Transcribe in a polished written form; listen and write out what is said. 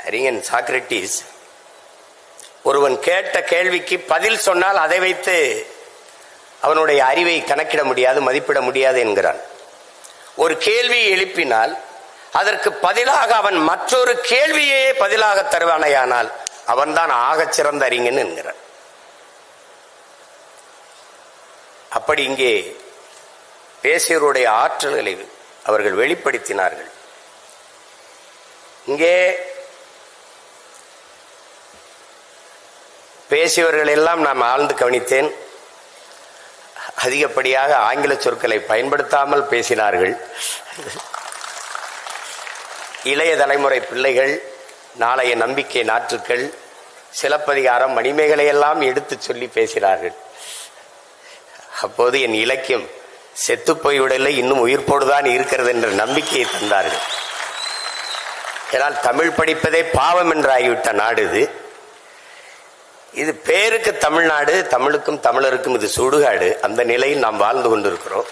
அறிஞன் சாக்ரட்டிஸ் ஒருவன் கேட்ட கேள்விக்கு பதில் சொன்னால் அதை வைத்து அவனுடைய அறிவை கணக்கிட முடியாது, மதிப்பிட முடியாது என்கிறான். ஒரு கேள்வியை எழுப்பினால் அதற்கு பதிலாக அவன் மற்றொரு கேள்வியே பதிலாக தருவானையானால் அவன்தான் ஆகச்சிறந்த அறிஞன் என்கிறான். அப்படி இங்கே பேசியவருடைய ஆற்றல்களை அவர்கள் வெளிப்படுத்தினார்கள். இங்கே பேசியவர்கள் எல்லாம் நான் ஆழ்ந்து கவனித்தேன். அதிகப்படியாக ஆங்கில சொற்களை பயன்படுத்தாமல் பேசினார்கள். இளைய தலைமுறை பிள்ளைகள், நாளைய நம்பிக்கை நாற்றுக்கள், சிலப்பதிகாரம், மணிமேகலை எல்லாம் எடுத்து சொல்லி பேசினார்கள். அப்போது என் இலக்கியம் செத்து போய்விடலை, இன்னும் உயிர்ப்போடுதான் இருக்கிறது என்ற நம்பிக்கையை தந்தார்கள். ஏனால் தமிழ் படிப்பதே பாவம் என்று ஆகிவிட்ட நாடு இது. இது பேருக்கு தமிழ்நாடு, தமிழுக்கும் தமிழருக்கும் இது சுடுகாடு. அந்த நிலையில் நாம் வாழ்ந்து கொண்டிருக்கிறோம்.